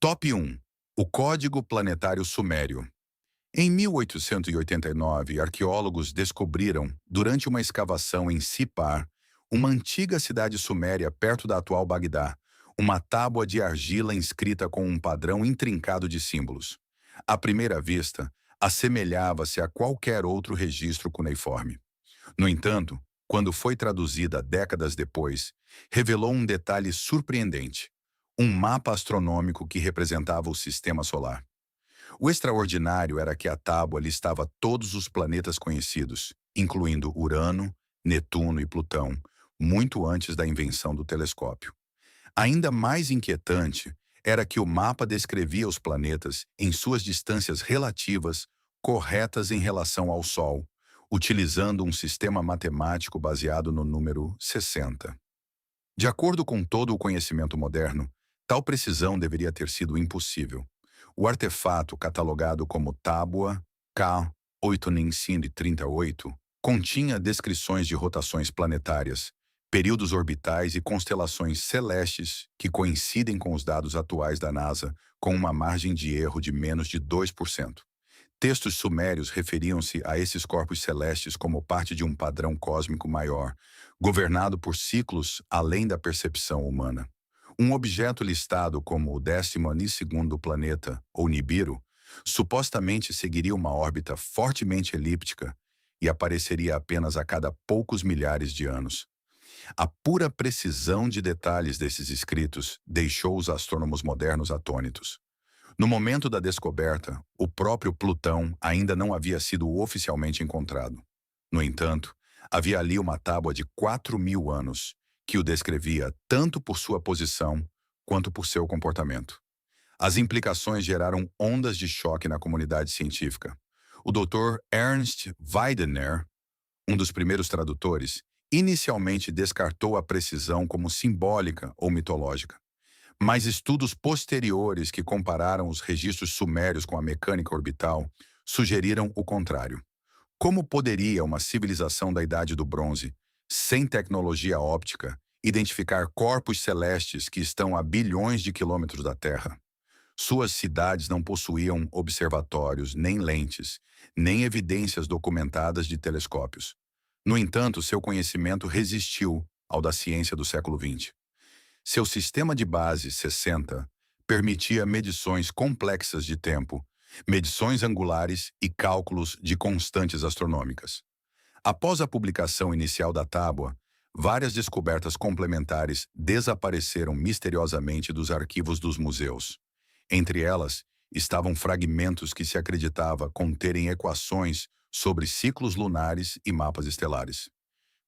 Top 1. O Código Planetário Sumério. Em 1889, arqueólogos descobriram, durante uma escavação em Sipar, uma antiga cidade suméria perto da atual Bagdá, uma tábua de argila inscrita com um padrão intrincado de símbolos. À primeira vista, assemelhava-se a qualquer outro registro cuneiforme. No entanto, quando foi traduzida décadas depois, revelou um detalhe surpreendente: um mapa astronômico que representava o sistema solar. O extraordinário era que a tábua listava todos os planetas conhecidos, incluindo Urano, Netuno e Plutão, muito antes da invenção do telescópio. Ainda mais inquietante era que o mapa descrevia os planetas em suas distâncias relativas corretas em relação ao Sol, utilizando um sistema matemático baseado no número 60. De acordo com todo o conhecimento moderno, tal precisão deveria ter sido impossível. O artefato, catalogado como Tábua K-8Nincine-38, continha descrições de rotações planetárias, períodos orbitais e constelações celestes que coincidem com os dados atuais da NASA, com uma margem de erro de menos de 2%. Textos sumérios referiam-se a esses corpos celestes como parte de um padrão cósmico maior, governado por ciclos além da percepção humana. Um objeto listado como o 12º planeta, ou Nibiru, supostamente seguiria uma órbita fortemente elíptica e apareceria apenas a cada poucos milhares de anos. A pura precisão de detalhes desses escritos deixou os astrônomos modernos atônitos. No momento da descoberta, o próprio Plutão ainda não havia sido oficialmente encontrado. No entanto, havia ali uma tábua de 4.000 anos, que o descrevia tanto por sua posição quanto por seu comportamento. As implicações geraram ondas de choque na comunidade científica. O Dr. Ernst Weidener, um dos primeiros tradutores, inicialmente descartou a precisão como simbólica ou mitológica. Mas estudos posteriores que compararam os registros sumérios com a mecânica orbital sugeriram o contrário. Como poderia uma civilização da Idade do Bronze, sem tecnologia óptica, identificar corpos celestes que estão a bilhões de quilômetros da Terra? Suas cidades não possuíam observatórios, nem lentes, nem evidências documentadas de telescópios. No entanto, seu conhecimento resistiu ao da ciência do século XX. Seu sistema de base 60 permitia medições complexas de tempo, medições angulares e cálculos de constantes astronômicas. Após a publicação inicial da tábua, várias descobertas complementares desapareceram misteriosamente dos arquivos dos museus. Entre elas, estavam fragmentos que se acreditava conterem equações sobre ciclos lunares e mapas estelares.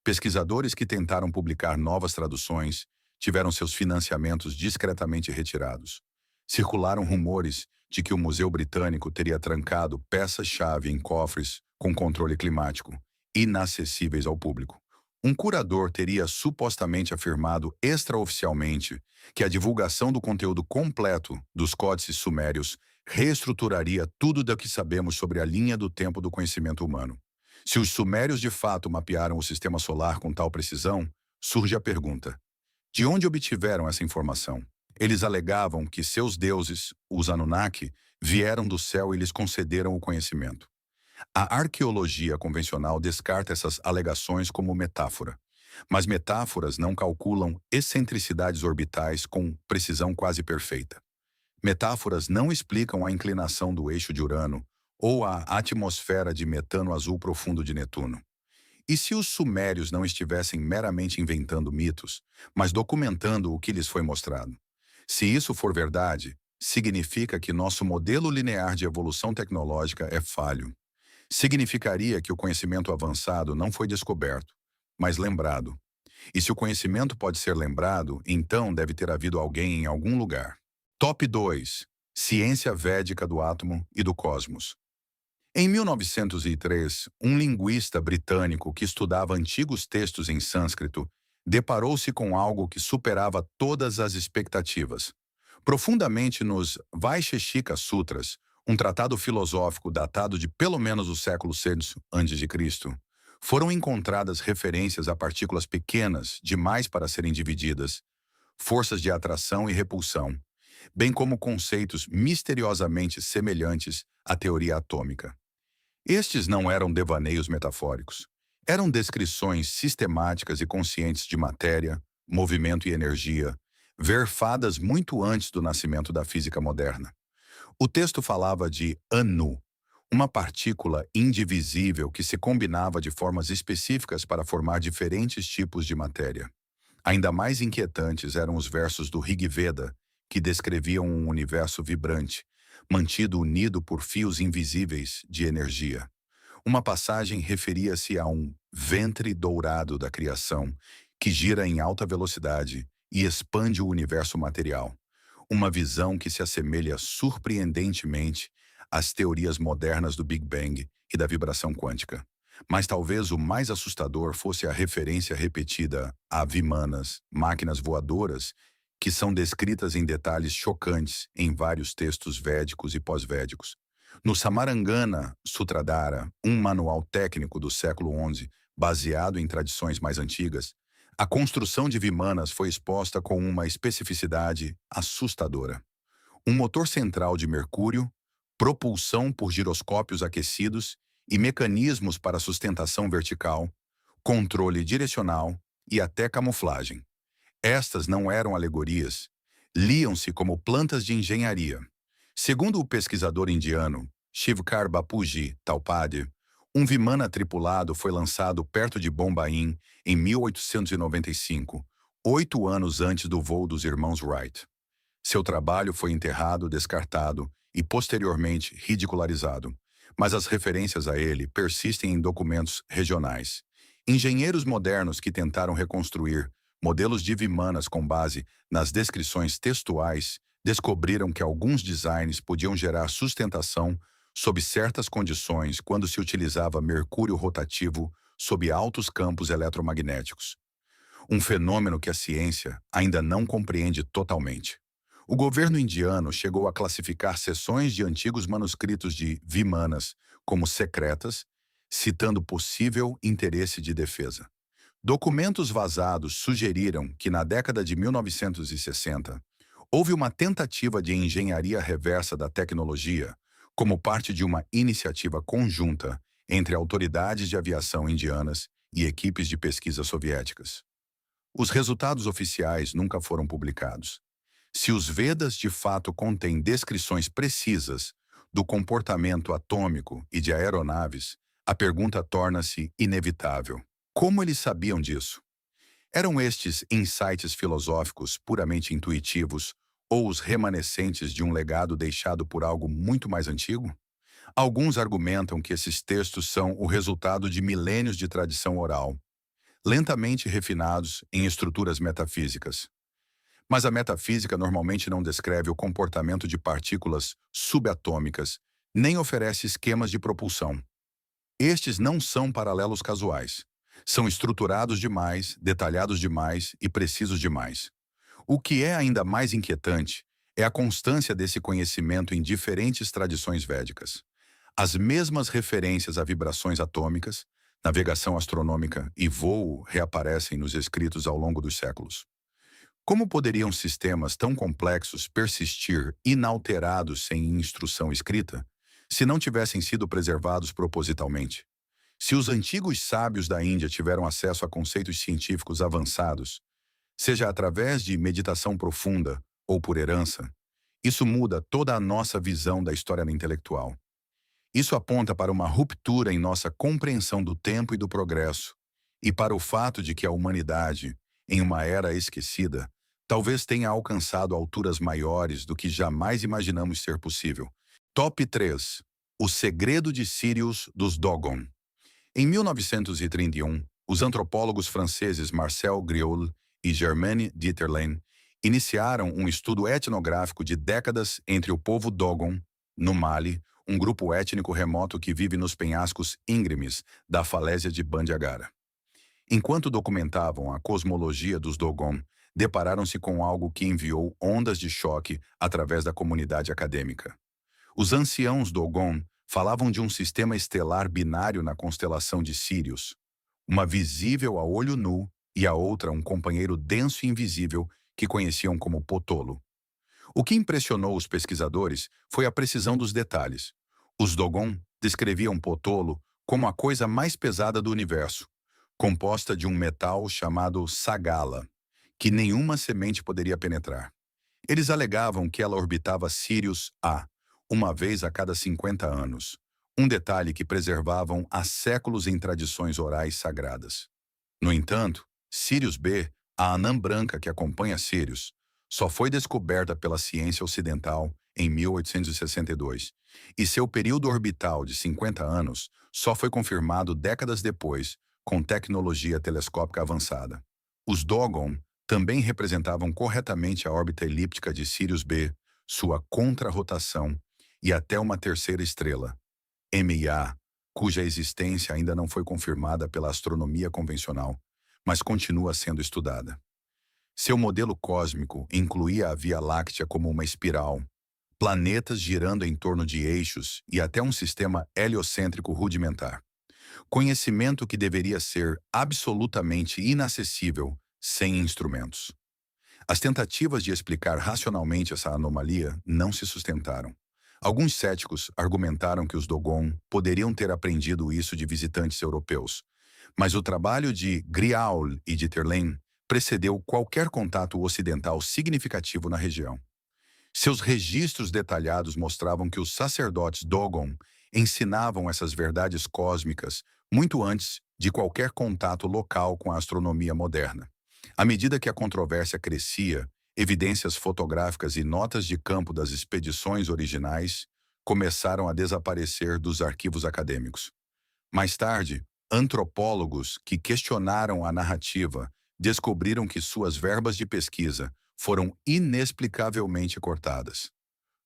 Pesquisadores que tentaram publicar novas traduções tiveram seus financiamentos discretamente retirados. Circularam rumores de que o Museu Britânico teria trancado peças-chave em cofres com controle climático, inacessíveis ao público. Um curador teria supostamente afirmado extraoficialmente que a divulgação do conteúdo completo dos códices sumérios reestruturaria tudo do que sabemos sobre a linha do tempo do conhecimento humano. Se os sumérios de fato mapearam o sistema solar com tal precisão, surge a pergunta: de onde obtiveram essa informação? Eles alegavam que seus deuses, os Anunnaki, vieram do céu e lhes concederam o conhecimento. A arqueologia convencional descarta essas alegações como metáfora, mas metáforas não calculam excentricidades orbitais com precisão quase perfeita. Metáforas não explicam a inclinação do eixo de Urano ou a atmosfera de metano azul profundo de Netuno. E se os sumérios não estivessem meramente inventando mitos, mas documentando o que lhes foi mostrado? Se isso for verdade, significa que nosso modelo linear de evolução tecnológica é falho. Significaria que o conhecimento avançado não foi descoberto, mas lembrado. E se o conhecimento pode ser lembrado, então deve ter havido alguém em algum lugar. Top 2. Ciência védica do átomo e do cosmos. Em 1903, um linguista britânico que estudava antigos textos em sânscrito deparou-se com algo que superava todas as expectativas. Profundamente nos Vaisheshika Sutras, um tratado filosófico datado de pelo menos o século VI a.C., foram encontradas referências a partículas pequenas demais para serem divididas, forças de atração e repulsão, bem como conceitos misteriosamente semelhantes à teoria atômica. Estes não eram devaneios metafóricos. Eram descrições sistemáticas e conscientes de matéria, movimento e energia, verfadas muito antes do nascimento da física moderna. O texto falava de anu, uma partícula indivisível que se combinava de formas específicas para formar diferentes tipos de matéria. Ainda mais inquietantes eram os versos do Rig Veda, que descreviam um universo vibrante, mantido unido por fios invisíveis de energia. Uma passagem referia-se a um ventre dourado da criação, que gira em alta velocidade e expande o universo material. Uma visão que se assemelha surpreendentemente às teorias modernas do Big Bang e da vibração quântica. Mas talvez o mais assustador fosse a referência repetida a Vimanas, máquinas voadoras, que são descritas em detalhes chocantes em vários textos védicos e pós-védicos. No Samarangana Sutradhara, um manual técnico do século XI, baseado em tradições mais antigas, a construção de Vimanas foi exposta com uma especificidade assustadora. Um motor central de mercúrio, propulsão por giroscópios aquecidos e mecanismos para sustentação vertical, controle direcional e até camuflagem. Estas não eram alegorias, liam-se como plantas de engenharia. Segundo o pesquisador indiano Shivkar Bapuji Talpade, um Vimana tripulado foi lançado perto de Bombaim em 1895, 8 anos antes do voo dos irmãos Wright. Seu trabalho foi enterrado, descartado e posteriormente ridicularizado, mas as referências a ele persistem em documentos regionais. Engenheiros modernos que tentaram reconstruir modelos de Vimanas com base nas descrições textuais descobriram que alguns designs podiam gerar sustentação sob certas condições quando se utilizava mercúrio rotativo sob altos campos eletromagnéticos. Um fenômeno que a ciência ainda não compreende totalmente. O governo indiano chegou a classificar seções de antigos manuscritos de Vimanas como secretas, citando possível interesse de defesa. Documentos vazados sugeriram que na década de 1960 houve uma tentativa de engenharia reversa da tecnologia como parte de uma iniciativa conjunta entre autoridades de aviação indianas e equipes de pesquisa soviéticas. Os resultados oficiais nunca foram publicados. Se os Vedas de fato contêm descrições precisas do comportamento atômico e de aeronaves, a pergunta torna-se inevitável. Como eles sabiam disso? Eram estes insights filosóficos puramente intuitivos ou os remanescentes de um legado deixado por algo muito mais antigo? Alguns argumentam que esses textos são o resultado de milênios de tradição oral, lentamente refinados em estruturas metafísicas. Mas a metafísica normalmente não descreve o comportamento de partículas subatômicas, nem oferece esquemas de propulsão. Estes não são paralelos casuais. São estruturados demais, detalhados demais e precisos demais. O que é ainda mais inquietante é a constância desse conhecimento em diferentes tradições védicas. As mesmas referências a vibrações atômicas, navegação astronômica e voo reaparecem nos escritos ao longo dos séculos. Como poderiam sistemas tão complexos persistir inalterados sem instrução escrita, se não tivessem sido preservados propositalmente? Se os antigos sábios da Índia tiveram acesso a conceitos científicos avançados, seja através de meditação profunda ou por herança, isso muda toda a nossa visão da história intelectual. Isso aponta para uma ruptura em nossa compreensão do tempo e do progresso, e para o fato de que a humanidade, em uma era esquecida, talvez tenha alcançado alturas maiores do que jamais imaginamos ser possível. Top 3. O segredo de Sirius dos Dogon. Em 1931, os antropólogos franceses Marcel Griaule e Germaine Dieterlen iniciaram um estudo etnográfico de décadas entre o povo Dogon, no Mali, um grupo étnico remoto que vive nos penhascos íngremes da falésia de Bandiagara. Enquanto documentavam a cosmologia dos Dogon, depararam-se com algo que enviou ondas de choque através da comunidade acadêmica. Os anciãos Dogon falavam de um sistema estelar binário na constelação de Sírius, uma visível a olho nu e a outra um companheiro denso e invisível que conheciam como Potolo. O que impressionou os pesquisadores foi a precisão dos detalhes. Os Dogon descreviam Potolo como a coisa mais pesada do universo, composta de um metal chamado Sagala, que nenhuma semente poderia penetrar. Eles alegavam que ela orbitava Sirius A, uma vez a cada 50 anos, um detalhe que preservavam há séculos em tradições orais sagradas. No entanto, Sirius B, a anã branca que acompanha Sirius, só foi descoberta pela ciência ocidental em 1862, e seu período orbital de 50 anos só foi confirmado décadas depois, com tecnologia telescópica avançada. Os Dogon também representavam corretamente a órbita elíptica de Sirius B, sua contrarrotação e até uma terceira estrela, MIA, cuja existência ainda não foi confirmada pela astronomia convencional, mas continua sendo estudada. Seu modelo cósmico incluía a Via Láctea como uma espiral, planetas girando em torno de eixos e até um sistema heliocêntrico rudimentar. Conhecimento que deveria ser absolutamente inacessível sem instrumentos. As tentativas de explicar racionalmente essa anomalia não se sustentaram. Alguns céticos argumentaram que os Dogon poderiam ter aprendido isso de visitantes europeus, mas o trabalho de Griaul e de Terlen precedeu qualquer contato ocidental significativo na região. Seus registros detalhados mostravam que os sacerdotes Dogon ensinavam essas verdades cósmicas muito antes de qualquer contato local com a astronomia moderna. À medida que a controvérsia crescia, evidências fotográficas e notas de campo das expedições originais começaram a desaparecer dos arquivos acadêmicos. Mais tarde, antropólogos que questionaram a narrativa descobriram que suas verbas de pesquisa foram inexplicavelmente cortadas.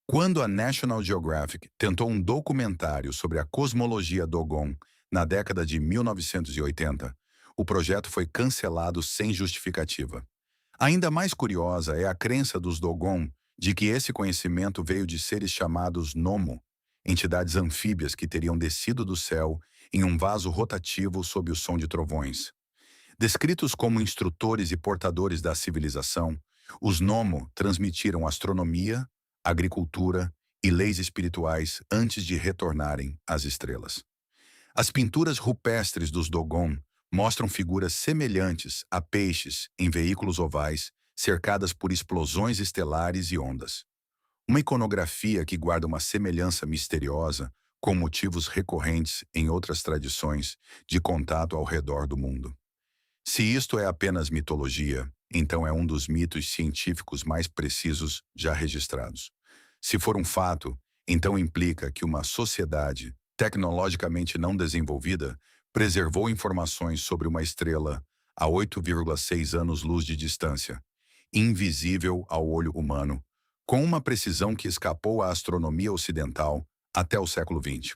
Quando a National Geographic tentou um documentário sobre a cosmologia Dogon na década de 1980, o projeto foi cancelado sem justificativa. Ainda mais curiosa é a crença dos Dogon de que esse conhecimento veio de seres chamados Nomo, entidades anfíbias que teriam descido do céu em um vaso rotativo sob o som de trovões. Descritos como instrutores e portadores da civilização, os Nomo transmitiram astronomia, agricultura e leis espirituais antes de retornarem às estrelas. As pinturas rupestres dos Dogon mostram figuras semelhantes a peixes em veículos ovais, cercadas por explosões estelares e ondas. Uma iconografia que guarda uma semelhança misteriosa com motivos recorrentes em outras tradições de contato ao redor do mundo. Se isto é apenas mitologia, então é um dos mitos científicos mais precisos já registrados. Se for um fato, então implica que uma sociedade tecnologicamente não desenvolvida preservou informações sobre uma estrela a 8,6 anos-luz de distância, invisível ao olho humano, com uma precisão que escapou à astronomia ocidental até o século XX.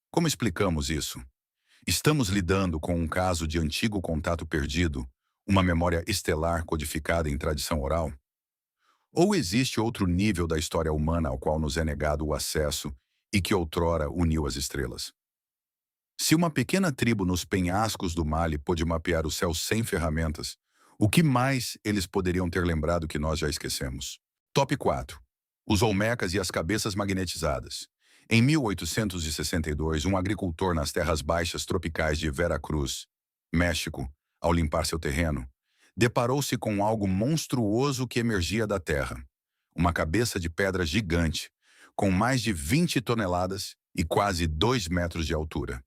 Como explicamos isso? Estamos lidando com um caso de antigo contato perdido, uma memória estelar codificada em tradição oral? Ou existe outro nível da história humana ao qual nos é negado o acesso e que outrora uniu as estrelas? Se uma pequena tribo nos penhascos do Mali pôde mapear o céu sem ferramentas, o que mais eles poderiam ter lembrado que nós já esquecemos? Top 4. Os Olmecas e as cabeças magnetizadas. Em 1862, um agricultor nas terras baixas tropicais de Veracruz, México, ao limpar seu terreno, deparou-se com algo monstruoso que emergia da terra. Uma cabeça de pedra gigante, com mais de 20 toneladas e quase 2 metros de altura.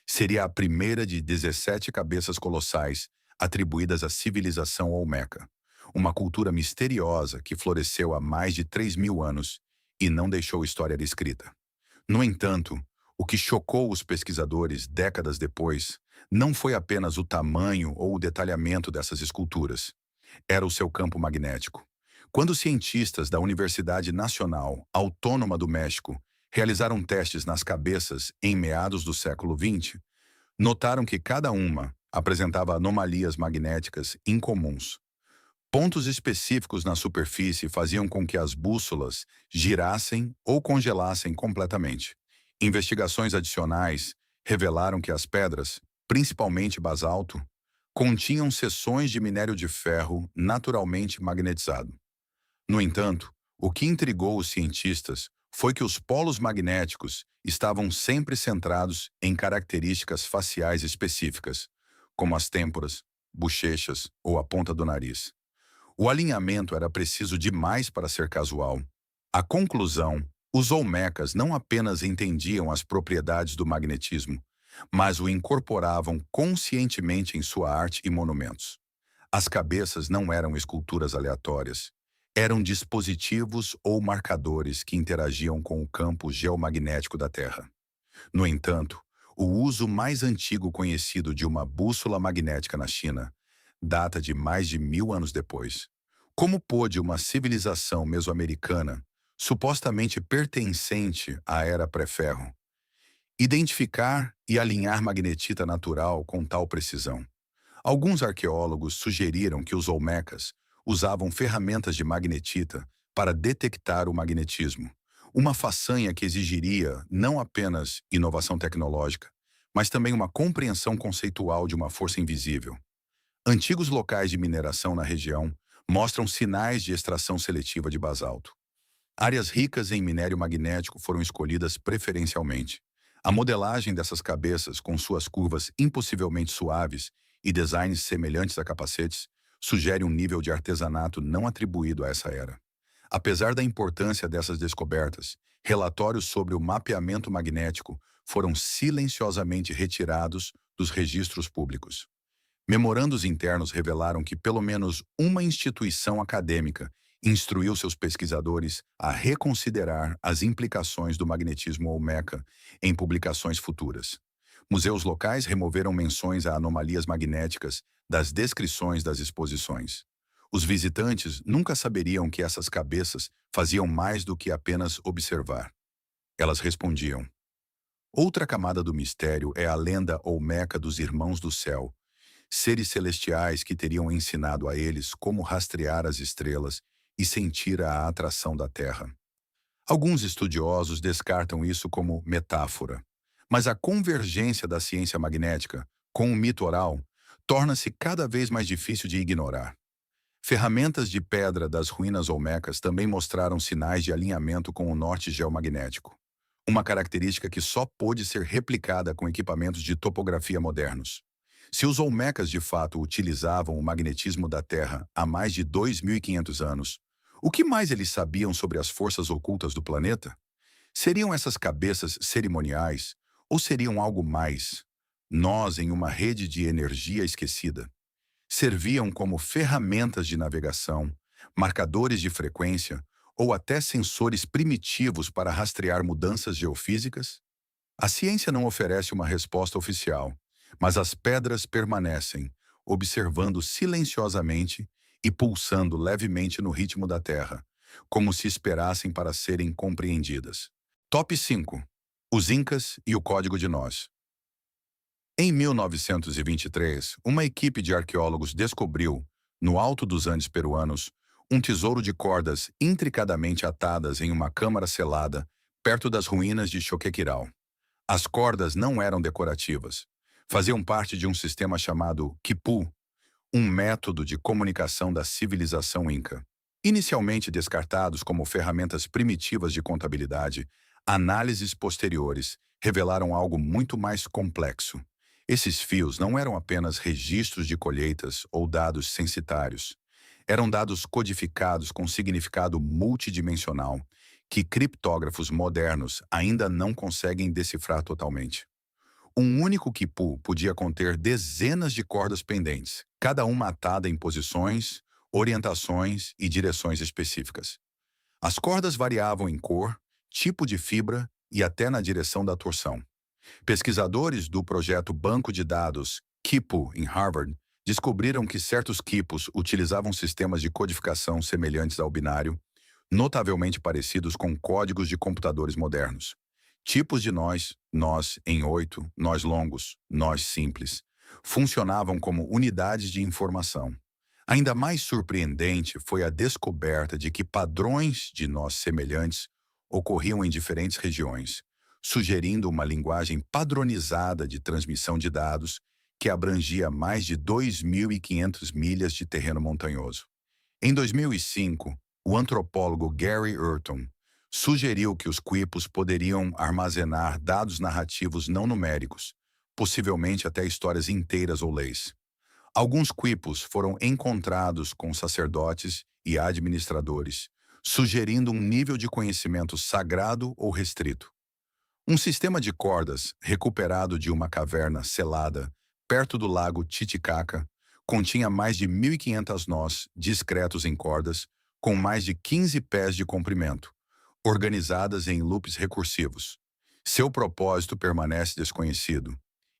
Seria a primeira de 17 cabeças colossais atribuídas à civilização Olmeca, uma cultura misteriosa que floresceu há mais de 3.000 anos e não deixou história escrita. No entanto, o que chocou os pesquisadores décadas depois não foi apenas o tamanho ou o detalhamento dessas esculturas. Era o seu campo magnético. Quando cientistas da Universidade Nacional Autônoma do México realizaram testes nas cabeças em meados do século XX, notaram que cada uma apresentava anomalias magnéticas incomuns. Pontos específicos na superfície faziam com que as bússolas girassem ou congelassem completamente. Investigações adicionais revelaram que as pedras, principalmente basalto, continham seções de minério de ferro naturalmente magnetizado. No entanto, O que intrigou os cientistas foi que os polos magnéticos estavam sempre centrados em características faciais específicas, como as têmporas, bochechas ou a ponta do nariz. O alinhamento era preciso demais para ser casual. A conclusão: os Olmecas não apenas entendiam as propriedades do magnetismo, mas o incorporavam conscientemente em sua arte e monumentos. As cabeças não eram esculturas aleatórias. Eram dispositivos ou marcadores que interagiam com o campo geomagnético da Terra. No entanto, o uso mais antigo conhecido de uma bússola magnética na China data de mais de 1000 anos depois. Como pôde uma civilização mesoamericana, supostamente pertencente à era pré-ferro, identificar e alinhar magnetita natural com tal precisão? Alguns arqueólogos sugeriram que os Olmecas usavam ferramentas de magnetita para detectar o magnetismo, uma façanha que exigiria não apenas inovação tecnológica, mas também uma compreensão conceitual de uma força invisível. Antigos locais de mineração na região mostram sinais de extração seletiva de basalto. Áreas ricas em minério magnético foram escolhidas preferencialmente. A modelagem dessas cabeças, com suas curvas impossivelmente suaves e designs semelhantes a capacetes, sugere um nível de artesanato não atribuído a essa era. Apesar da importância dessas descobertas, relatórios sobre o mapeamento magnético foram silenciosamente retirados dos registros públicos. Memorandos internos revelaram que pelo menos uma instituição acadêmica instruiu seus pesquisadores a reconsiderar as implicações do magnetismo Olmeca em publicações futuras. Museus locais removeram menções a anomalias magnéticas das descrições das exposições. Os visitantes nunca saberiam que essas cabeças faziam mais do que apenas observar. Elas respondiam. Outra camada do mistério é a lenda Olmeca dos Irmãos do Céu, seres celestiais que teriam ensinado a eles como rastrear as estrelas e sentir a atração da Terra. Alguns estudiosos descartam isso como metáfora, mas a convergência da ciência magnética com o mito oral torna-se cada vez mais difícil de ignorar. Ferramentas de pedra das ruínas olmecas também mostraram sinais de alinhamento com o norte geomagnético, uma característica que só pôde ser replicada com equipamentos de topografia modernos. Se os olmecas de fato utilizavam o magnetismo da Terra há mais de 2.500 anos, o que mais eles sabiam sobre as forças ocultas do planeta? Seriam essas cabeças cerimoniais ou seriam algo mais? Nós em uma rede de energia esquecida. Serviam como ferramentas de navegação, marcadores de frequência ou até sensores primitivos para rastrear mudanças geofísicas? A ciência não oferece uma resposta oficial, mas as pedras permanecem, observando silenciosamente e pulsando levemente no ritmo da Terra, como se esperassem para serem compreendidas. Top 5. Os Incas e o Código de Nós. Em 1923, uma equipe de arqueólogos descobriu, no alto dos Andes peruanos, um tesouro de cordas intricadamente atadas em uma câmara selada perto das ruínas de Choquequirao. As cordas não eram decorativas. Faziam parte de um sistema chamado quipu, um método de comunicação da civilização inca. Inicialmente descartados como ferramentas primitivas de contabilidade, análises posteriores revelaram algo muito mais complexo. Esses fios não eram apenas registros de colheitas ou dados censitários. Eram dados codificados com significado multidimensional, que criptógrafos modernos ainda não conseguem decifrar totalmente. Um único quipu podia conter dezenas de cordas pendentes, cada uma atada em posições, orientações e direções específicas. As cordas variavam em cor, tipo de fibra e até na direção da torção. Pesquisadores do projeto Banco de Dados Quipu em Harvard descobriram que certos quipus utilizavam sistemas de codificação semelhantes ao binário, notavelmente parecidos com códigos de computadores modernos. Tipos de nós em 8, nós longos, nós simples, funcionavam como unidades de informação. Ainda mais surpreendente foi a descoberta de que padrões de nós semelhantes ocorriam em diferentes regiões, sugerindo uma linguagem padronizada de transmissão de dados que abrangia mais de 2.500 milhas de terreno montanhoso. Em 2005, o antropólogo Gary Urton sugeriu que os quipos poderiam armazenar dados narrativos não numéricos, possivelmente até histórias inteiras ou leis. Alguns quipos foram encontrados com sacerdotes e administradores, sugerindo um nível de conhecimento sagrado ou restrito. Um sistema de cordas, recuperado de uma caverna selada perto do lago Titicaca, continha mais de 1.500 nós discretos em cordas, com mais de 15 pés de comprimento, organizadas em loops recursivos. Seu propósito permanece desconhecido.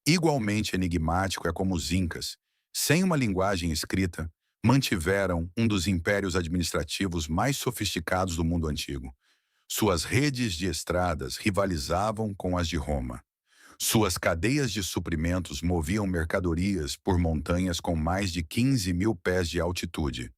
Igualmente enigmático é como os Incas, sem uma linguagem escrita, mantiveram um dos impérios administrativos mais sofisticados do mundo antigo. Suas redes de estradas rivalizavam com as de Roma. Suas cadeias de suprimentos moviam mercadorias por montanhas com mais de 15.000 pés de altitude.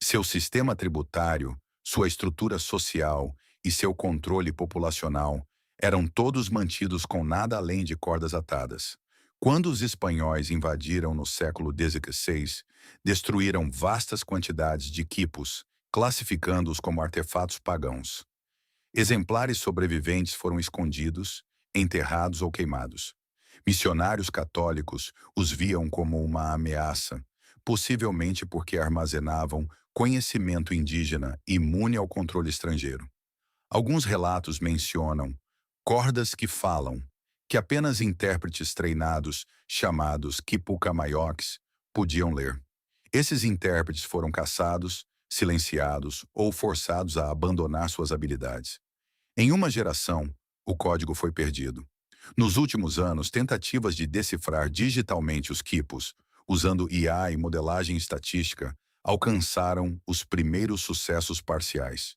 Seu sistema tributário, sua estrutura social e seu controle populacional eram todos mantidos com nada além de cordas atadas. Quando os espanhóis invadiram no século XVI, destruíram vastas quantidades de quipos, classificando-os como artefatos pagãos. Exemplares sobreviventes foram escondidos, enterrados ou queimados. Missionários católicos os viam como uma ameaça, possivelmente porque armazenavam conhecimento indígena imune ao controle estrangeiro. Alguns relatos mencionam cordas que falam, que apenas intérpretes treinados, chamados quipucamaioques, podiam ler. Esses intérpretes foram caçados, silenciados ou forçados a abandonar suas habilidades. Em uma geração, o código foi perdido. Nos últimos anos, tentativas de decifrar digitalmente os quipos, usando IA e modelagem estatística, alcançaram os primeiros sucessos parciais.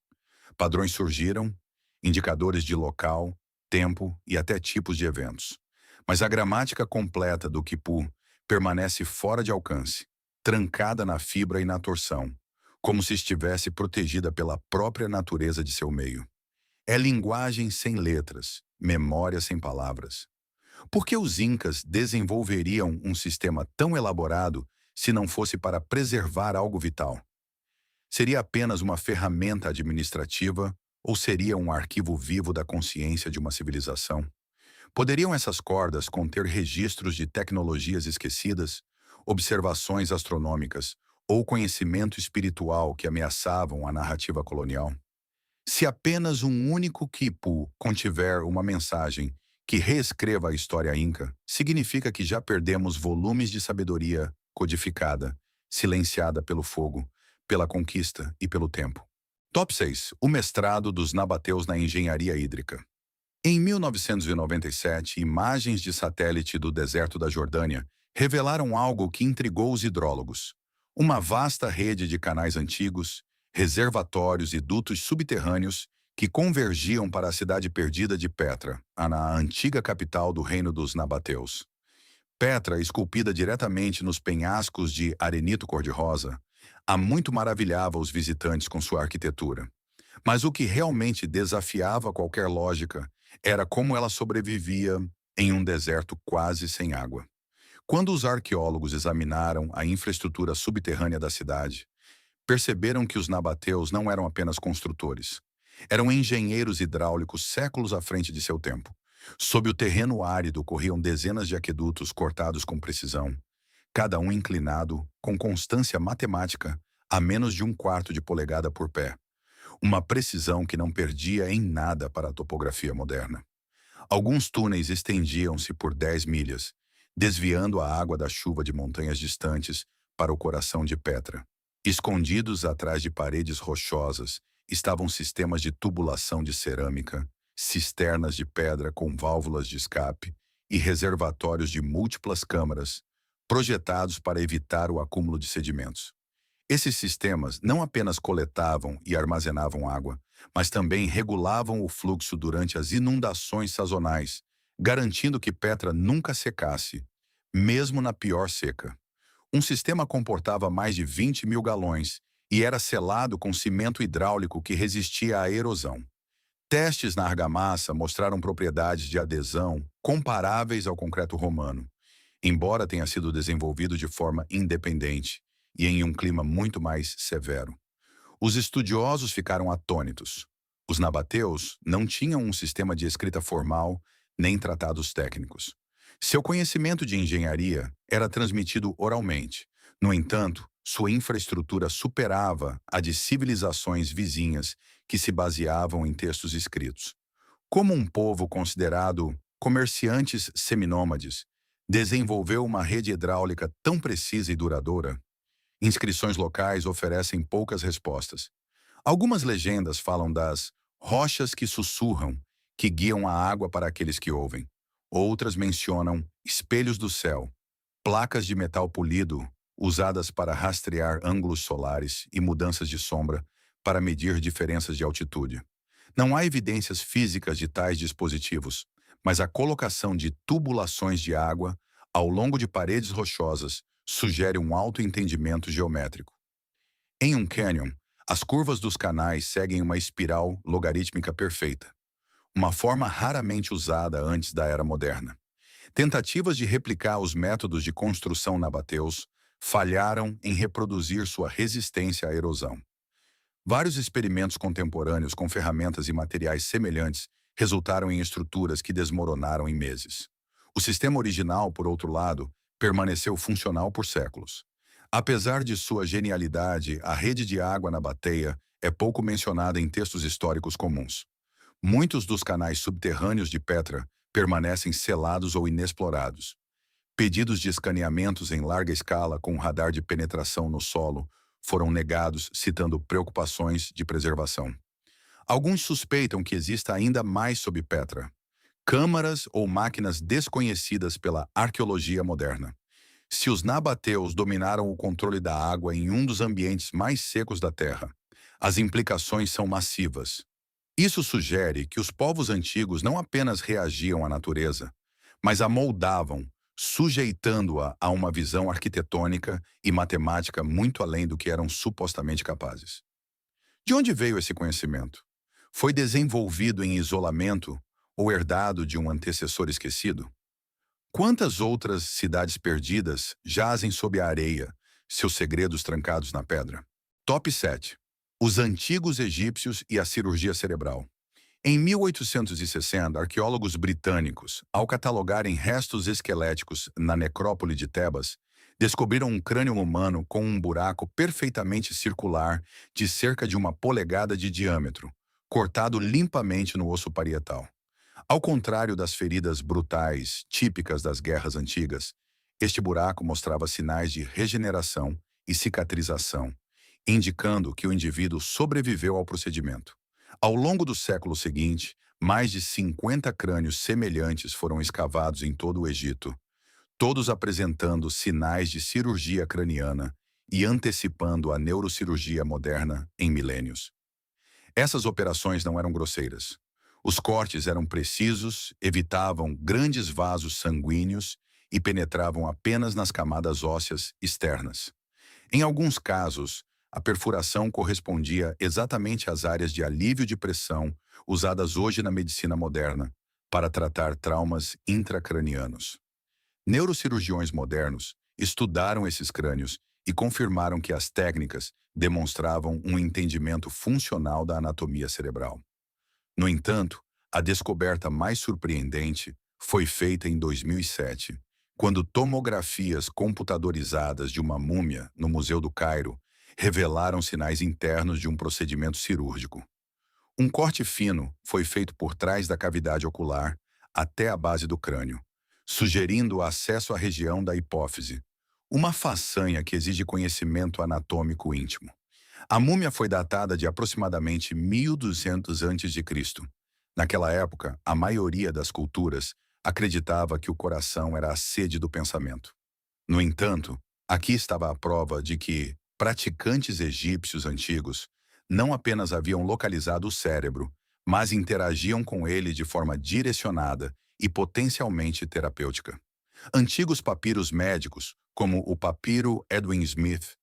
Padrões surgiram, indicadores de local, tempo e até tipos de eventos. Mas a gramática completa do quipu permanece fora de alcance, trancada na fibra e na torção, como se estivesse protegida pela própria natureza de seu meio. É linguagem sem letras, memória sem palavras. Por que os incas desenvolveriam um sistema tão elaborado se não fosse para preservar algo vital? Seria apenas uma ferramenta administrativa ou seria um arquivo vivo da consciência de uma civilização? Poderiam essas cordas conter registros de tecnologias esquecidas, observações astronômicas ou conhecimento espiritual que ameaçavam a narrativa colonial? Se apenas um único quipu contiver uma mensagem que reescreva a história inca, significa que já perdemos volumes de sabedoria codificada, silenciada pelo fogo, pela conquista e pelo tempo. Top 6. O mestrado dos nabateus na engenharia hídrica. Em 1997, imagens de satélite do deserto da Jordânia revelaram algo que intrigou os hidrólogos. Uma vasta rede de canais antigos, reservatórios e dutos subterrâneos que convergiam para a cidade perdida de Petra, na antiga capital do reino dos nabateus. Petra, esculpida diretamente nos penhascos de arenito cor-de-rosa, há muito maravilhava os visitantes com sua arquitetura. Mas o que realmente desafiava qualquer lógica era como ela sobrevivia em um deserto quase sem água. Quando os arqueólogos examinaram a infraestrutura subterrânea da cidade, perceberam que os nabateus não eram apenas construtores. Eram engenheiros hidráulicos séculos à frente de seu tempo. Sob o terreno árido corriam dezenas de aquedutos cortados com precisão, cada um inclinado, com constância matemática, a menos de 1/4 de polegada por pé. Uma precisão que não perdia em nada para a topografia moderna. Alguns túneis estendiam-se por 10 milhas, desviando a água da chuva de montanhas distantes para o coração de Petra. Escondidos atrás de paredes rochosas estavam sistemas de tubulação de cerâmica, cisternas de pedra com válvulas de escape e reservatórios de múltiplas câmaras, projetados para evitar o acúmulo de sedimentos. Esses sistemas não apenas coletavam e armazenavam água, mas também regulavam o fluxo durante as inundações sazonais, garantindo que Petra nunca secasse, mesmo na pior seca. Um sistema comportava mais de 20.000 galões e era selado com cimento hidráulico que resistia à erosão. Testes na argamassa mostraram propriedades de adesão comparáveis ao concreto romano, embora tenha sido desenvolvido de forma independente e em um clima muito mais severo. Os estudiosos ficaram atônitos. Os nabateus não tinham um sistema de escrita formal nem tratados técnicos. Seu conhecimento de engenharia era transmitido oralmente. No entanto, sua infraestrutura superava a de civilizações vizinhas que se baseavam em textos escritos. Como um povo considerado comerciantes seminômades, desenvolveu uma rede hidráulica tão precisa e duradoura? Inscrições locais oferecem poucas respostas. Algumas legendas falam das rochas que sussurram, que guiam a água para aqueles que ouvem. Outras mencionam espelhos do céu, placas de metal polido usadas para rastrear ângulos solares e mudanças de sombra para medir diferenças de altitude. Não há evidências físicas de tais dispositivos, mas a colocação de tubulações de água ao longo de paredes rochosas sugere um alto entendimento geométrico. Em um cânion, as curvas dos canais seguem uma espiral logarítmica perfeita, uma forma raramente usada antes da era moderna. Tentativas de replicar os métodos de construção nabateus falharam em reproduzir sua resistência à erosão. Vários experimentos contemporâneos com ferramentas e materiais semelhantes resultaram em estruturas que desmoronaram em meses. O sistema original, por outro lado, permaneceu funcional por séculos. Apesar de sua genialidade, a rede de água na bateia é pouco mencionada em textos históricos comuns. Muitos dos canais subterrâneos de Petra permanecem selados ou inexplorados. Pedidos de escaneamentos em larga escala com radar de penetração no solo foram negados, citando preocupações de preservação. Alguns suspeitam que exista ainda mais sob Petra. Câmaras ou máquinas desconhecidas pela arqueologia moderna. Se os nabateus dominaram o controle da água em um dos ambientes mais secos da Terra, as implicações são massivas. Isso sugere que os povos antigos não apenas reagiam à natureza, mas a moldavam, sujeitando-a a uma visão arquitetônica e matemática muito além do que eram supostamente capazes. De onde veio esse conhecimento? Foi desenvolvido em isolamento ou herdado de um antecessor esquecido? Quantas outras cidades perdidas jazem sob a areia, seus segredos trancados na pedra? Top 7. Os antigos egípcios e a cirurgia cerebral. Em 1860, arqueólogos britânicos, ao catalogarem restos esqueléticos na necrópole de Tebas, descobriram um crânio humano com um buraco perfeitamente circular de cerca de 1 polegada de diâmetro, cortado limpamente no osso parietal. Ao contrário das feridas brutais típicas das guerras antigas, este buraco mostrava sinais de regeneração e cicatrização, indicando que o indivíduo sobreviveu ao procedimento. Ao longo do século seguinte, mais de 50 crânios semelhantes foram escavados em todo o Egito, todos apresentando sinais de cirurgia craniana e antecipando a neurocirurgia moderna em milênios. Essas operações não eram grosseiras. Os cortes eram precisos, evitavam grandes vasos sanguíneos e penetravam apenas nas camadas ósseas externas. Em alguns casos, a perfuração correspondia exatamente às áreas de alívio de pressão usadas hoje na medicina moderna para tratar traumas intracranianos. Neurocirurgiões modernos estudaram esses crânios e confirmaram que as técnicas demonstravam um entendimento funcional da anatomia cerebral. No entanto, a descoberta mais surpreendente foi feita em 2007, quando tomografias computadorizadas de uma múmia no Museu do Cairo revelaram sinais internos de um procedimento cirúrgico. Um corte fino foi feito por trás da cavidade ocular até a base do crânio, sugerindo o acesso à região da hipófise, uma façanha que exige conhecimento anatômico íntimo. A múmia foi datada de aproximadamente 1200 a.C. Naquela época, a maioria das culturas acreditava que o coração era a sede do pensamento. No entanto, aqui estava a prova de que praticantes egípcios antigos não apenas haviam localizado o cérebro, mas interagiam com ele de forma direcionada e potencialmente terapêutica. Antigos papiros médicos, como o papiro Edwin Smith,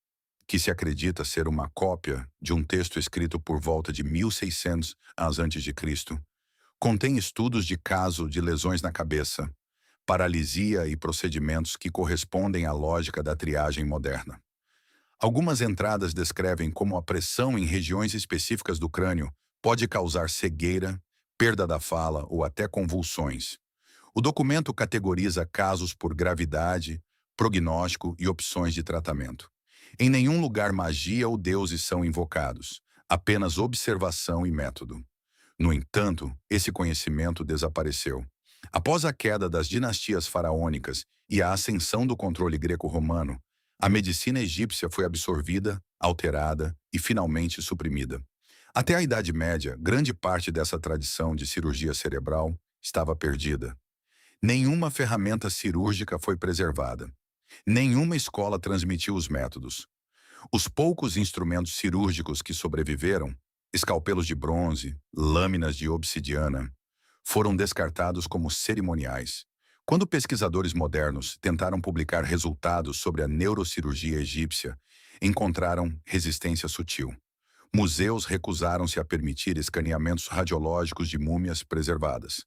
que se acredita ser uma cópia de um texto escrito por volta de 1600 a.C., contém estudos de caso de lesões na cabeça, paralisia e procedimentos que correspondem à lógica da triagem moderna. Algumas entradas descrevem como a pressão em regiões específicas do crânio pode causar cegueira, perda da fala ou até convulsões. O documento categoriza casos por gravidade, prognóstico e opções de tratamento. Em nenhum lugar magia ou deuses são invocados, apenas observação e método. No entanto, esse conhecimento desapareceu. Após a queda das dinastias faraônicas e a ascensão do controle greco-romano, a medicina egípcia foi absorvida, alterada e finalmente suprimida. Até a Idade Média, grande parte dessa tradição de cirurgia cerebral estava perdida. Nenhuma ferramenta cirúrgica foi preservada. Nenhuma escola transmitiu os métodos. Os poucos instrumentos cirúrgicos que sobreviveram, escalpelos de bronze, lâminas de obsidiana, foram descartados como cerimoniais. Quando pesquisadores modernos tentaram publicar resultados sobre a neurocirurgia egípcia, encontraram resistência sutil. Museus recusaram-se a permitir escaneamentos radiológicos de múmias preservadas.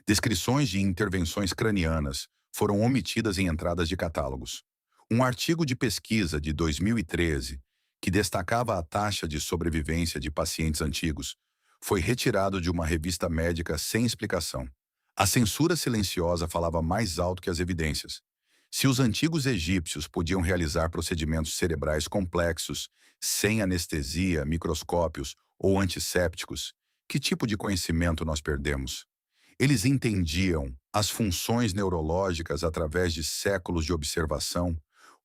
Descrições de intervenções cranianas foram omitidas em entradas de catálogos. Um artigo de pesquisa de 2013, que destacava a taxa de sobrevivência de pacientes antigos, foi retirado de uma revista médica sem explicação. A censura silenciosa falava mais alto que as evidências. Se os antigos egípcios podiam realizar procedimentos cerebrais complexos, sem anestesia, microscópios ou antissépticos, que tipo de conhecimento nós perdemos? Eles entendiam as funções neurológicas através de séculos de observação,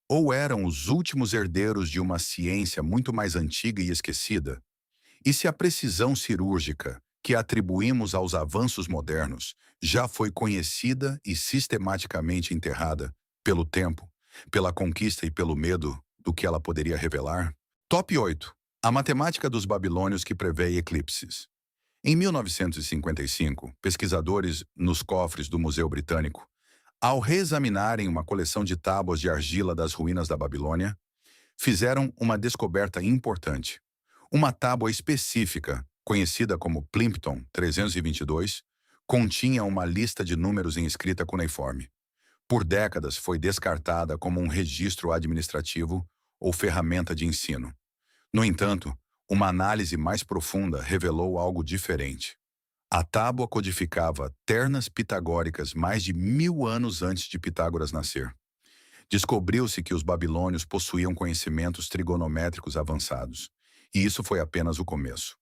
ou eram os últimos herdeiros de uma ciência muito mais antiga e esquecida? E se a precisão cirúrgica que atribuímos aos avanços modernos já foi conhecida e sistematicamente enterrada pelo tempo, pela conquista e pelo medo do que ela poderia revelar? Top 8. A matemática dos babilônios que prevê eclipses. Em 1955, pesquisadores nos cofres do Museu Britânico, ao reexaminarem uma coleção de tábuas de argila das ruínas da Babilônia, fizeram uma descoberta importante. Uma tábua específica, conhecida como Plimpton 322, continha uma lista de números em escrita cuneiforme. Por décadas foi descartada como um registro administrativo ou ferramenta de ensino. No entanto, uma análise mais profunda revelou algo diferente. A tábua codificava ternas pitagóricas mais de 1000 anos antes de Pitágoras nascer. Descobriu-se que os babilônios possuíam conhecimentos trigonométricos avançados, e isso foi apenas o começo.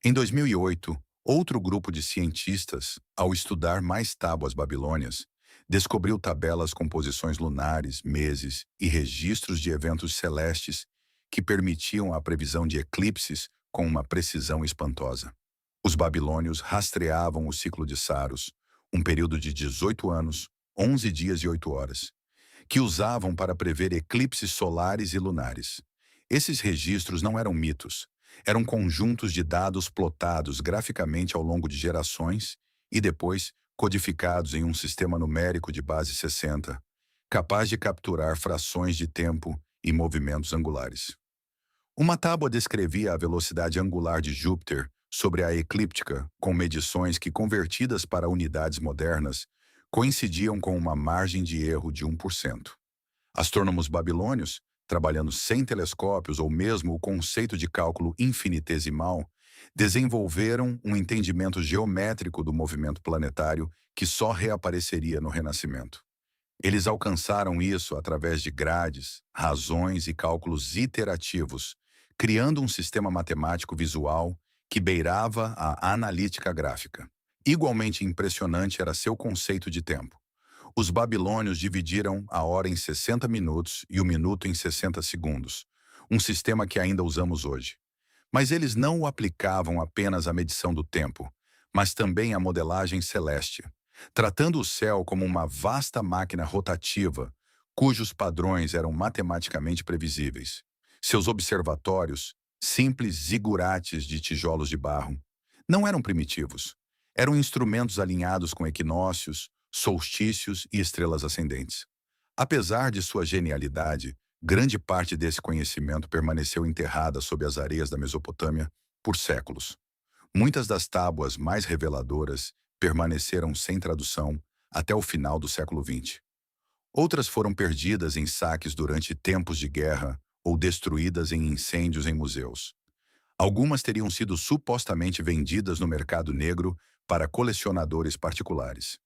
Em 2008, outro grupo de cientistas, ao estudar mais tábuas babilônias, descobriu tabelas com posições lunares, meses e registros de eventos celestes que permitiam a previsão de eclipses com uma precisão espantosa. Os babilônios rastreavam o ciclo de Saros, um período de 18 anos, 11 dias e 8 horas, que usavam para prever eclipses solares e lunares. Esses registros não eram mitos, eram conjuntos de dados plotados graficamente ao longo de gerações e depois codificados em um sistema numérico de base 60, capaz de capturar frações de tempo e movimentos angulares. Uma tábua descrevia a velocidade angular de Júpiter sobre a eclíptica, com medições que, convertidas para unidades modernas, coincidiam com uma margem de erro de 1%. Astrônomos babilônios, trabalhando sem telescópios ou mesmo o conceito de cálculo infinitesimal, desenvolveram um entendimento geométrico do movimento planetário que só reapareceria no Renascimento. Eles alcançaram isso através de grades, razões e cálculos iterativos, criando um sistema matemático visual que beirava a analítica gráfica. Igualmente impressionante era seu conceito de tempo. Os babilônios dividiram a hora em 60 minutos e o minuto em 60 segundos, um sistema que ainda usamos hoje. Mas eles não o aplicavam apenas à medição do tempo, mas também à modelagem celeste, tratando o céu como uma vasta máquina rotativa, cujos padrões eram matematicamente previsíveis. Seus observatórios, simples zigurates de tijolos de barro, não eram primitivos. Eram instrumentos alinhados com equinócios, solstícios e estrelas ascendentes. Apesar de sua genialidade, grande parte desse conhecimento permaneceu enterrada sob as areias da Mesopotâmia por séculos. Muitas das tábuas mais reveladoras permaneceram sem tradução até o final do século XX. Outras foram perdidas em saques durante tempos de guerra ou destruídas em incêndios em museus. Algumas teriam sido supostamente vendidas no mercado negro para colecionadores particulares.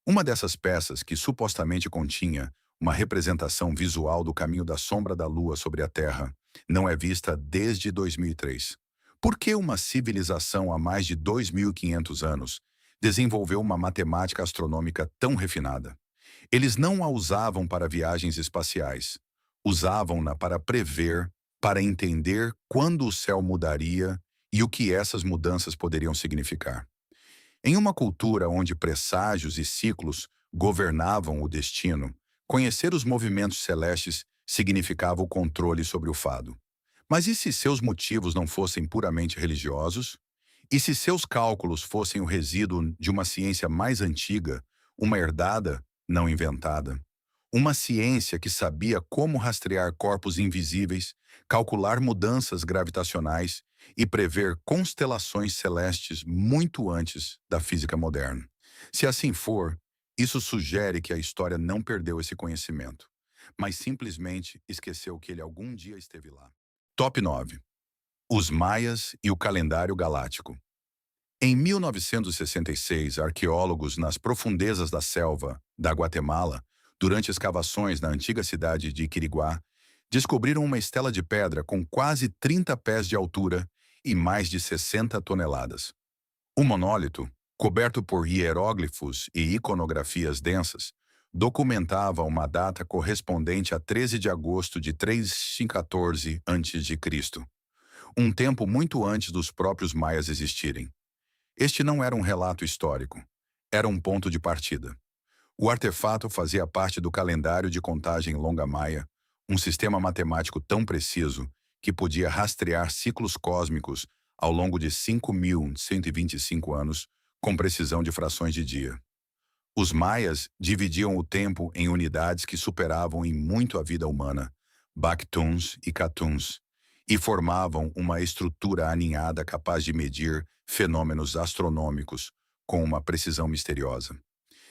Uma dessas peças, que supostamente continha uma representação visual do caminho da sombra da Lua sobre a Terra, não é vista desde 2003. Por que uma civilização há mais de 2.500 anos desenvolveu uma matemática astronômica tão refinada? Eles não a usavam para viagens espaciais. Usavam-na para prever, para entender quando o céu mudaria e o que essas mudanças poderiam significar. Em uma cultura onde presságios e ciclos governavam o destino, conhecer os movimentos celestes significava o controle sobre o fado. Mas e se seus motivos não fossem puramente religiosos? E se seus cálculos fossem o resíduo de uma ciência mais antiga, uma herdada, não inventada? Uma ciência que sabia como rastrear corpos invisíveis, calcular mudanças gravitacionais e prever constelações celestes muito antes da física moderna. Se assim for, isso sugere que a história não perdeu esse conhecimento, mas simplesmente esqueceu que ele algum dia esteve lá. Top 9. Os Maias e o calendário galáctico. Em 1966, arqueólogos nas profundezas da selva da Guatemala, durante escavações na antiga cidade de Quiriguá, descobriram uma estela de pedra com quase 30 pés de altura e mais de 60 toneladas. O monólito, coberto por hieróglifos e iconografias densas, documentava uma data correspondente a 13 de agosto de 314 a.C., um tempo muito antes dos próprios maias existirem. Este não era um relato histórico, era um ponto de partida. O artefato fazia parte do calendário de contagem longa maia, um sistema matemático tão preciso que podia rastrear ciclos cósmicos ao longo de 5.125 anos com precisão de frações de dia. Os maias dividiam o tempo em unidades que superavam em muito a vida humana, bactuns e catuns, e formavam uma estrutura aninhada capaz de medir fenômenos astronômicos com uma precisão misteriosa.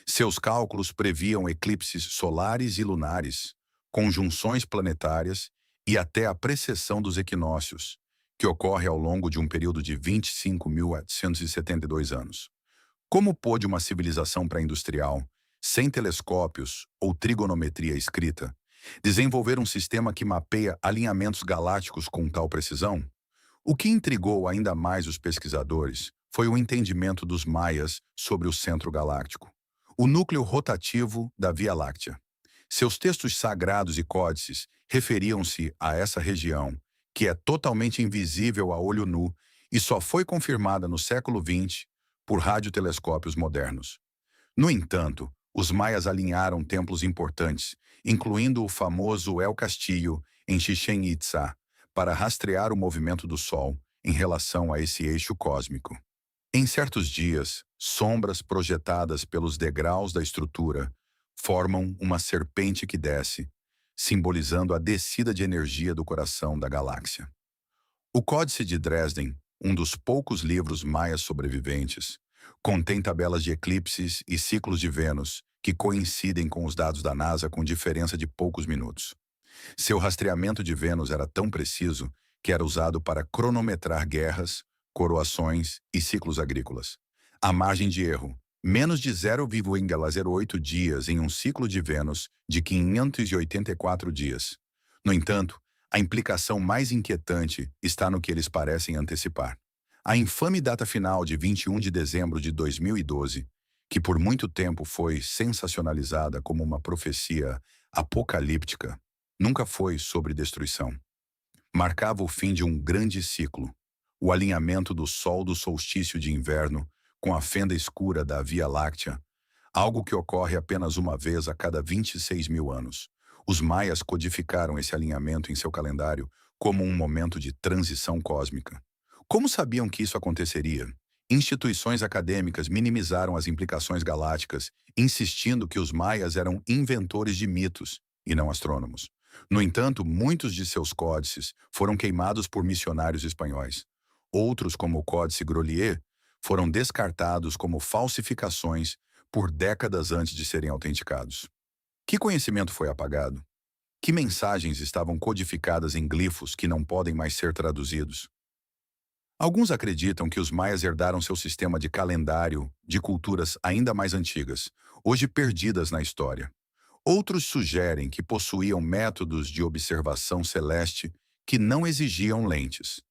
Seus cálculos previam eclipses solares e lunares, conjunções planetárias e até a precessão dos equinócios, que ocorre ao longo de um período de 25.872 anos. Como pôde uma civilização pré-industrial, sem telescópios ou trigonometria escrita, desenvolver um sistema que mapeia alinhamentos galácticos com tal precisão? O que intrigou ainda mais os pesquisadores foi o entendimento dos maias sobre o centro galáctico, o núcleo rotativo da Via Láctea. Seus textos sagrados e códices referiam-se a essa região, que é totalmente invisível a olho nu e só foi confirmada no século XX por radiotelescópios modernos. No entanto, os maias alinharam templos importantes, incluindo o famoso El Castillo, em Chichén Itzá, para rastrear o movimento do Sol em relação a esse eixo cósmico. Em certos dias, sombras projetadas pelos degraus da estrutura formam uma serpente que desce, simbolizando a descida de energia do coração da galáxia. O Códice de Dresden, um dos poucos livros maias sobreviventes, contém tabelas de eclipses e ciclos de Vênus que coincidem com os dados da NASA com diferença de poucos minutos. Seu rastreamento de Vênus era tão preciso que era usado para cronometrar guerras, coroações e ciclos agrícolas. A margem de erro, menos de 0,08 dias em um ciclo de Vênus de 584 dias. No entanto, a implicação mais inquietante está no que eles parecem antecipar. A infame data final de 21 de dezembro de 2012, que por muito tempo foi sensacionalizada como uma profecia apocalíptica, nunca foi sobre destruição. Marcava o fim de um grande ciclo, o alinhamento do Sol do solstício de inverno com a fenda escura da Via Láctea, algo que ocorre apenas uma vez a cada 26 mil anos. Os maias codificaram esse alinhamento em seu calendário como um momento de transição cósmica. Como sabiam que isso aconteceria? Instituições acadêmicas minimizaram as implicações galácticas, insistindo que os maias eram inventores de mitos e não astrônomos. No entanto, muitos de seus códices foram queimados por missionários espanhóis. Outros, como o Códice Grolier, foram descartados como falsificações por décadas antes de serem autenticados. Que conhecimento foi apagado? Que mensagens estavam codificadas em glifos que não podem mais ser traduzidos? Alguns acreditam que os maias herdaram seu sistema de calendário de culturas ainda mais antigas, hoje perdidas na história. Outros sugerem que possuíam métodos de observação celeste que não exigiam lentes.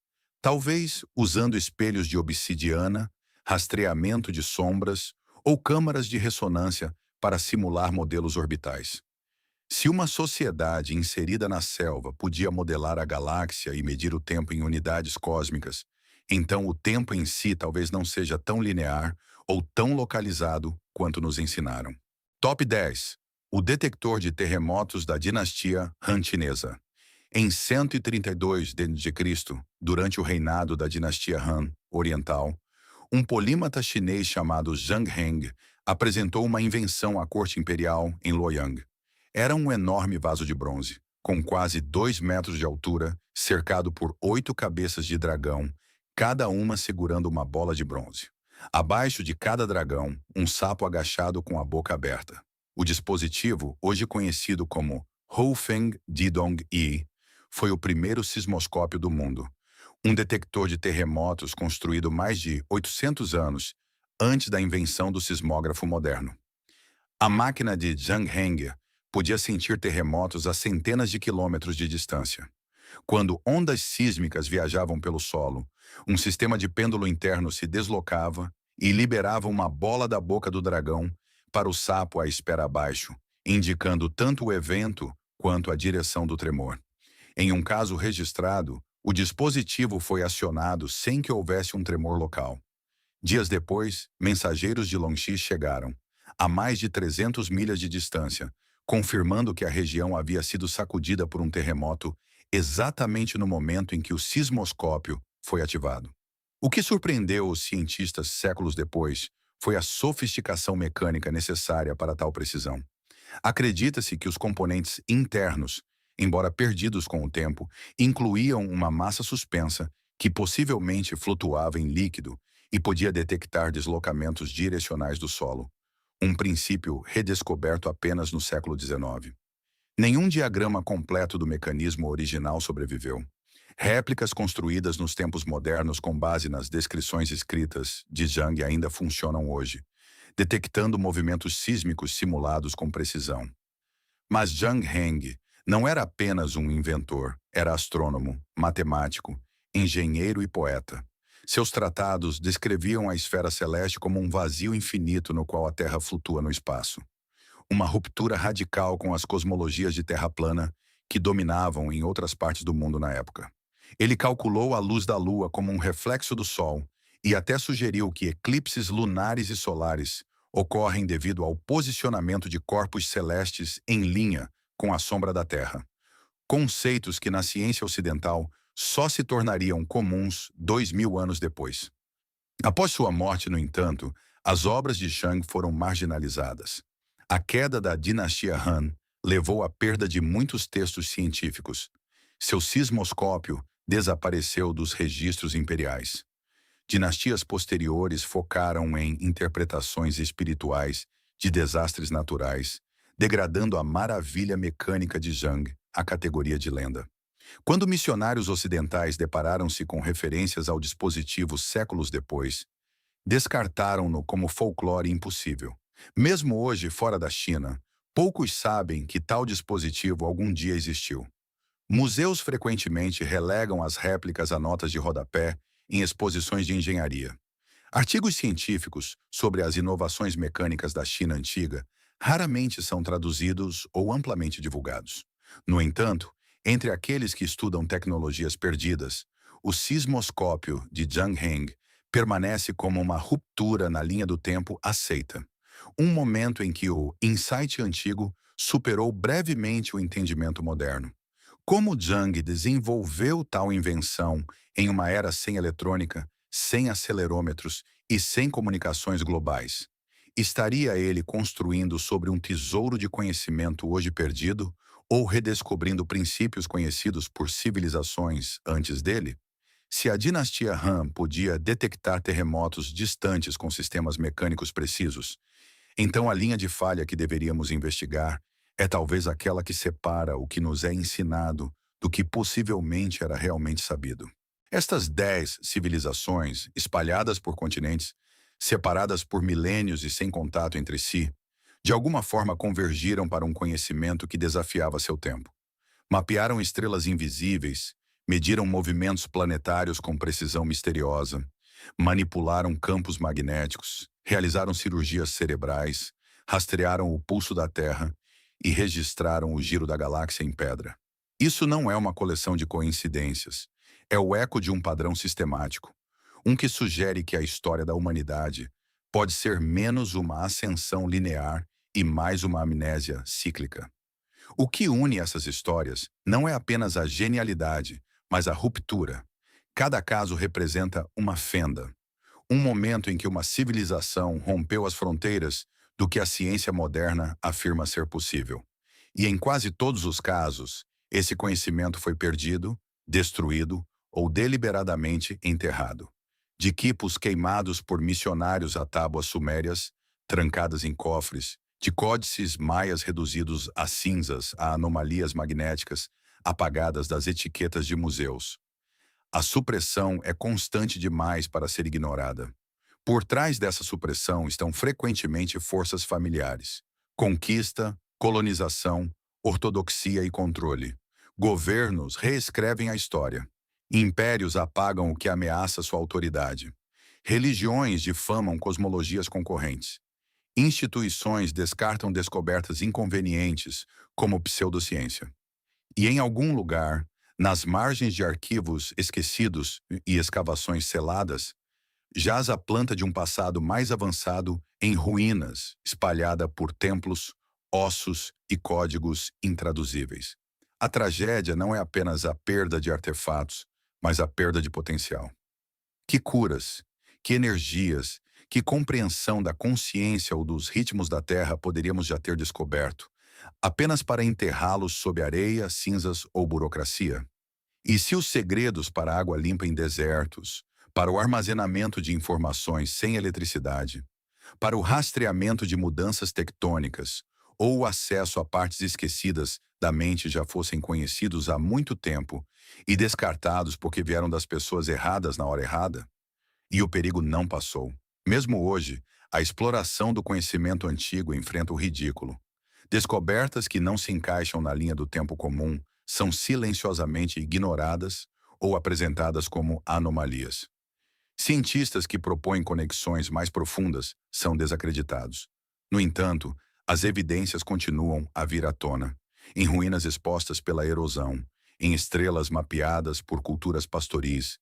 Talvez usando espelhos de obsidiana, rastreamento de sombras ou câmaras de ressonância para simular modelos orbitais. Se uma sociedade inserida na selva podia modelar a galáxia e medir o tempo em unidades cósmicas, então o tempo em si talvez não seja tão linear ou tão localizado quanto nos ensinaram. Top 10. O detector de terremotos da dinastia Han chinesa. Em 132 d.C., durante o reinado da dinastia Han Oriental, um polímata chinês chamado Zhang Heng apresentou uma invenção à corte imperial em Luoyang. Era um enorme vaso de bronze, com quase 2 metros de altura, cercado por 8 cabeças de dragão, cada uma segurando uma bola de bronze. Abaixo de cada dragão, um sapo agachado com a boca aberta. O dispositivo, hoje conhecido como Houfeng Didong Yi, foi o primeiro sismoscópio do mundo. Um detector de terremotos construído mais de 800 anos antes da invenção do sismógrafo moderno. A máquina de Zhang Heng podia sentir terremotos a centenas de quilômetros de distância. Quando ondas sísmicas viajavam pelo solo, um sistema de pêndulo interno se deslocava e liberava uma bola da boca do dragão para o sapo à espera abaixo, indicando tanto o evento quanto a direção do tremor. Em um caso registrado, o dispositivo foi acionado sem que houvesse um tremor local. Dias depois, mensageiros de Longxi chegaram, a mais de 300 milhas de distância, confirmando que a região havia sido sacudida por um terremoto exatamente no momento em que o sismoscópio foi ativado. O que surpreendeu os cientistas séculos depois foi a sofisticação mecânica necessária para tal precisão. Acredita-se que os componentes internos, embora perdidos com o tempo, incluíam uma massa suspensa que possivelmente flutuava em líquido e podia detectar deslocamentos direcionais do solo, um princípio redescoberto apenas no século XIX. Nenhum diagrama completo do mecanismo original sobreviveu. Réplicas construídas nos tempos modernos com base nas descrições escritas de Zhang ainda funcionam hoje, detectando movimentos sísmicos simulados com precisão. Mas Zhang Heng não era apenas um inventor, era astrônomo, matemático, engenheiro e poeta. Seus tratados descreviam a esfera celeste como um vazio infinito no qual a Terra flutua no espaço. Uma ruptura radical com as cosmologias de terra plana que dominavam em outras partes do mundo na época. Ele calculou a luz da Lua como um reflexo do Sol e até sugeriu que eclipses lunares e solares ocorrem devido ao posicionamento de corpos celestes em linha com a sombra da Terra. Conceitos que na ciência ocidental só se tornariam comuns 2000 anos depois. Após sua morte, no entanto, as obras de Zhang foram marginalizadas. A queda da dinastia Han levou à perda de muitos textos científicos. Seu sismoscópio desapareceu dos registros imperiais. Dinastias posteriores focaram em interpretações espirituais de desastres naturais, degradando a maravilha mecânica de Zhang à categoria de lenda. Quando missionários ocidentais depararam-se com referências ao dispositivo séculos depois, descartaram-no como folclore impossível. Mesmo hoje, fora da China, poucos sabem que tal dispositivo algum dia existiu. Museus frequentemente relegam as réplicas a notas de rodapé em exposições de engenharia. Artigos científicos sobre as inovações mecânicas da China antiga raramente são traduzidos ou amplamente divulgados. No entanto, entre aqueles que estudam tecnologias perdidas, o sismoscópio de Zhang Heng permanece como uma ruptura na linha do tempo aceita. Um momento em que o insight antigo superou brevemente o entendimento moderno. Como Zhang desenvolveu tal invenção em uma era sem eletrônica, sem acelerômetros e sem comunicações globais? Estaria ele construindo sobre um tesouro de conhecimento hoje perdido ou redescobrindo princípios conhecidos por civilizações antes dele? Se a dinastia Han podia detectar terremotos distantes com sistemas mecânicos precisos, então a linha de falha que deveríamos investigar É talvez aquela que separa o que nos é ensinado do que possivelmente era realmente sabido. Estas 10 civilizações, espalhadas por continentes, separadas por milênios e sem contato entre si, de alguma forma convergiram para um conhecimento que desafiava seu tempo. Mapearam estrelas invisíveis, mediram movimentos planetários com precisão misteriosa, manipularam campos magnéticos, realizaram cirurgias cerebrais, rastrearam o pulso da Terra e registraram o giro da galáxia em pedra. Isso não é uma coleção de coincidências, é o eco de um padrão sistemático, um que sugere que a história da humanidade pode ser menos uma ascensão linear e mais uma amnésia cíclica. O que une essas histórias não é apenas a genialidade, mas a ruptura. Cada caso representa uma fenda, um momento em que uma civilização rompeu as fronteiras do que a ciência moderna afirma ser possível. E em quase todos os casos, esse conhecimento foi perdido, destruído ou deliberadamente enterrado. De quipos queimados por missionários a tábuas sumérias, trancadas em cofres, de códices maias reduzidos a cinzas, a anomalias magnéticas, apagadas das etiquetas de museus. A supressão é constante demais para ser ignorada. Por trás dessa supressão estão frequentemente forças familiares. Conquista, colonização, ortodoxia e controle. Governos reescrevem a história. Impérios apagam o que ameaça sua autoridade. Religiões difamam cosmologias concorrentes. Instituições descartam descobertas inconvenientes, como pseudociência. E em algum lugar, nas margens de arquivos esquecidos e escavações seladas, jaz a planta de um passado mais avançado em ruínas, espalhada por templos, ossos e códigos intraduzíveis. A tragédia não é apenas a perda de artefatos, mas a perda de potencial. Que curas, que energias, que compreensão da consciência ou dos ritmos da Terra poderíamos já ter descoberto, apenas para enterrá-los sob areia, cinzas ou burocracia? E se os segredos para a água limpa em desertos, para o armazenamento de informações sem eletricidade, para o rastreamento de mudanças tectônicas ou o acesso a partes esquecidas da mente já fossem conhecidos há muito tempo e descartados porque vieram das pessoas erradas na hora errada? E o perigo não passou. Mesmo hoje, a exploração do conhecimento antigo enfrenta o ridículo. Descobertas que não se encaixam na linha do tempo comum são silenciosamente ignoradas ou apresentadas como anomalias. Cientistas que propõem conexões mais profundas são desacreditados. No entanto, as evidências continuam a vir à tona, em ruínas expostas pela erosão, em estrelas mapeadas por culturas pastoris,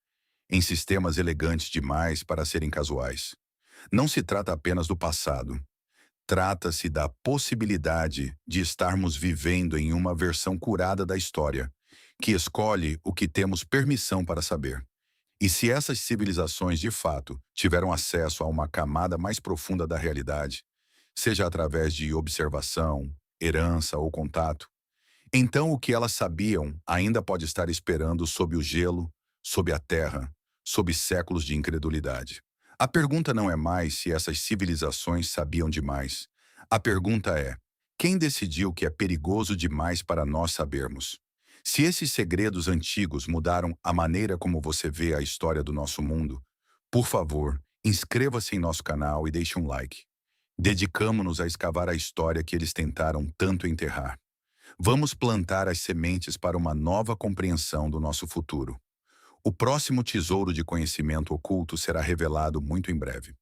em sistemas elegantes demais para serem casuais. Não se trata apenas do passado. Trata-se da possibilidade de estarmos vivendo em uma versão curada da história, que escolhe o que temos permissão para saber. E se essas civilizações de fato tiveram acesso a uma camada mais profunda da realidade, seja através de observação, herança ou contato, então o que elas sabiam ainda pode estar esperando sob o gelo, sob a terra, sob séculos de incredulidade. A pergunta não é mais se essas civilizações sabiam demais. A pergunta é: quem decidiu que é perigoso demais para nós sabermos? Se esses segredos antigos mudaram a maneira como você vê a história do nosso mundo, por favor, inscreva-se em nosso canal e deixe um like. Dedicamo-nos a escavar a história que eles tentaram tanto enterrar. Vamos plantar as sementes para uma nova compreensão do nosso futuro. O próximo tesouro de conhecimento oculto será revelado muito em breve.